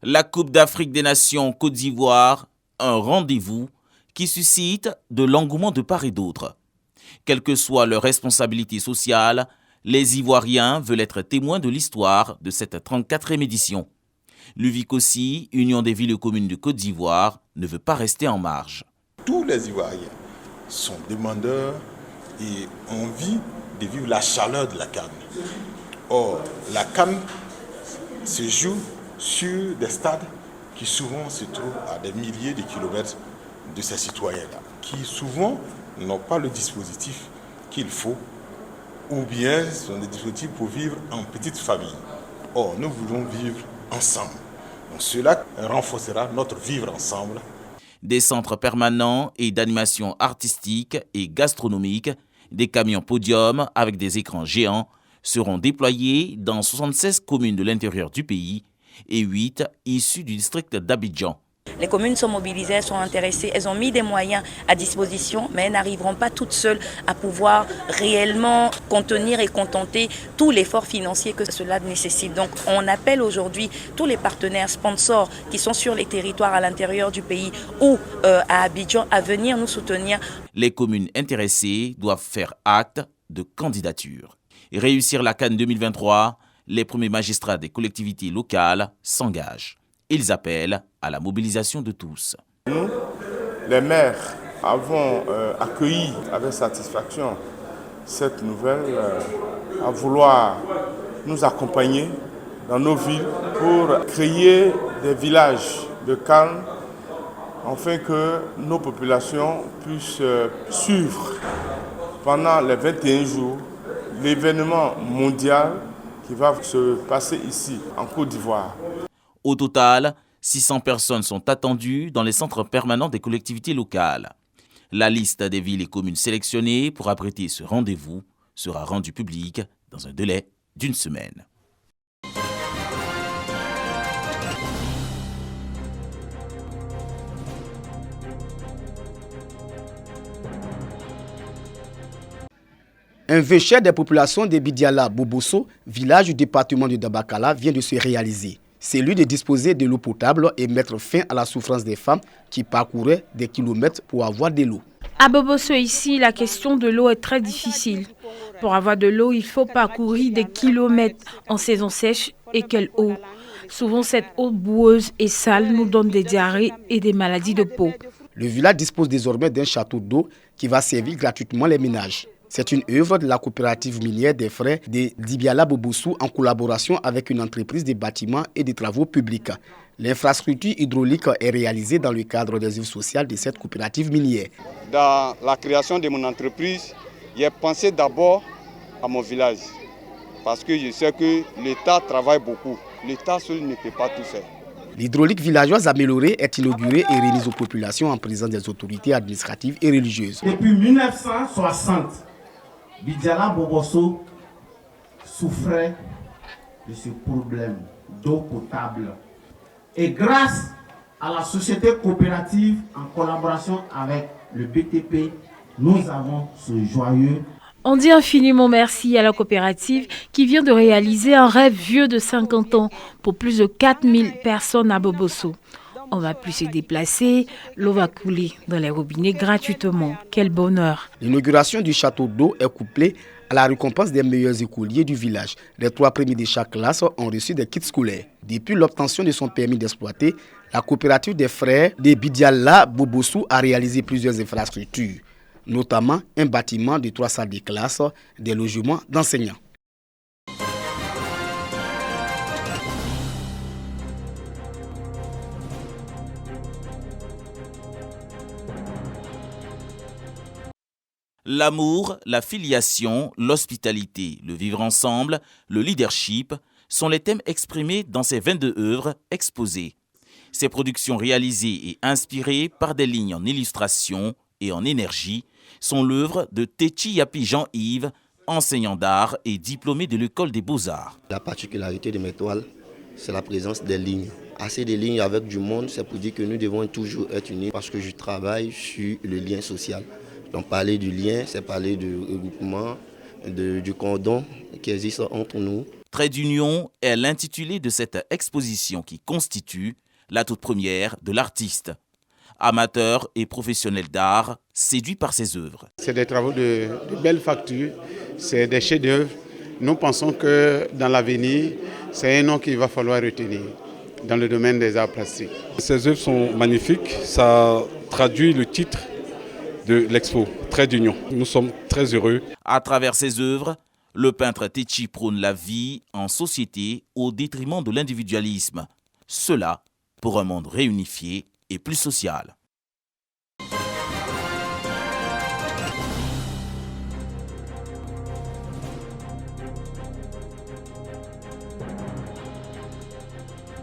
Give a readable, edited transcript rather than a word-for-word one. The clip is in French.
La Coupe d'Afrique des Nations Côte d'Ivoire, un rendez-vous qui suscite de l'engouement de part et d'autre. Quelle que soit leur responsabilité sociale, les Ivoiriens veulent être témoins de l'histoire de cette 34e édition. L'UVICOSI, Union des villes et communes de Côte d'Ivoire, ne veut pas rester en marge. Tous les Ivoiriens sont demandeurs et ont envie de vivre la chaleur de la CAN. Or, la CAN se joue sur des stades qui souvent se trouvent à des milliers de kilomètres de ces citoyens-là, qui souvent n'ont pas le dispositif qu'il faut, ou bien sont des dispositifs pour vivre en petite famille. Or, nous voulons vivre ensemble. Donc cela renforcera notre vivre ensemble. Des centres permanents et d'animation artistique et gastronomique, des camions podiums avec des écrans géants seront déployés dans 76 communes de l'intérieur du pays et 8 issues du district d'Abidjan. Les communes sont mobilisées, elles sont intéressées, elles ont mis des moyens à disposition, mais elles n'arriveront pas toutes seules à pouvoir réellement contenir et contenter tout l'effort financier que cela nécessite. Donc on appelle aujourd'hui tous les partenaires sponsors qui sont sur les territoires à l'intérieur du pays ou à Abidjan à venir nous soutenir. Les communes intéressées doivent faire acte de candidature. Et réussir la CAN 2023, les premiers magistrats des collectivités locales s'engagent. Ils appellent à la mobilisation de tous. Nous, les maires, avons accueilli avec satisfaction cette nouvelle, à vouloir nous accompagner dans nos villes pour créer des villages de calme afin que nos populations puissent suivre pendant les 21 jours l'événement mondial qui va se passer ici en Côte d'Ivoire. Au total, 600 personnes sont attendues dans les centres permanents des collectivités locales. La liste des villes et communes sélectionnées pour abriter ce rendez-vous sera rendue publique dans un délai d'une semaine. Un vœu cher des populations de Bidiala Bobosso, village du département de Dabakala, vient de se réaliser. C'est lui de disposer de l'eau potable et mettre fin à la souffrance des femmes qui parcouraient des kilomètres pour avoir de l'eau. À Bobosso, ici, la question de l'eau est très difficile. Pour avoir de l'eau, il faut parcourir des kilomètres en saison sèche. Et quelle eau! Souvent, cette eau boueuse et sale nous donne des diarrhées et des maladies de peau. Le village dispose désormais d'un château d'eau qui va servir gratuitement les ménages. C'est une œuvre de la coopérative minière des frères de Dibiala Bobossou en collaboration avec une entreprise de bâtiments et de travaux publics. L'infrastructure hydraulique est réalisée dans le cadre des œuvres sociales de cette coopérative minière. Dans la création de mon entreprise, j'ai pensé d'abord à mon village parce que je sais que l'État travaille beaucoup. L'État seul ne peut pas tout faire. L'hydraulique villageoise améliorée est inaugurée et remise aux populations en présence des autorités administratives et religieuses. Depuis 1960, Bidiala Bobosso souffrait de ce problème d'eau potable. Et grâce à la société coopérative, en collaboration avec le BTP, nous avons ce joyeux. On dit infiniment merci à la coopérative qui vient de réaliser un rêve vieux de 50 ans pour plus de 4000 personnes à Bobosso. On va plus se déplacer, l'eau va couler dans les robinets gratuitement. Quel bonheur! L'inauguration du château d'eau est couplée à la récompense des meilleurs écoliers du village. Les 3 premiers de chaque classe ont reçu des kits scolaires. Depuis l'obtention de son permis d'exploiter, la coopérative des frères de Bidiala Bobossou a réalisé plusieurs infrastructures, notamment un bâtiment de 3 salles de classe, des logements d'enseignants. L'amour, la filiation, l'hospitalité, le vivre ensemble, le leadership sont les thèmes exprimés dans ces 22 œuvres exposées. Ces productions réalisées et inspirées par des lignes en illustration et en énergie sont l'œuvre de Techi Yapi Jean-Yves, enseignant d'art et diplômé de l'école des beaux-arts. La particularité de mes toiles, c'est la présence des lignes. Assez de lignes avec du monde, c'est pour dire que nous devons toujours être unis parce que je travaille sur le lien social. Donc parler du lien, c'est parler du regroupement, du cordon qui existe entre nous. Trait d'union est l'intitulé de cette exposition qui constitue la toute première de l'artiste. Amateur et professionnel d'art, séduit par ses œuvres. C'est des travaux de belle facture, c'est des chefs-d'œuvre. Nous pensons que dans l'avenir, c'est un nom qu'il va falloir retenir dans le domaine des arts plastiques. Ces œuvres sont magnifiques, ça traduit le titre de l'expo, Trait d'union. Nous sommes très heureux. À travers ses œuvres, le peintre Tetchi prône la vie en société au détriment de l'individualisme. Cela pour un monde réunifié et plus social.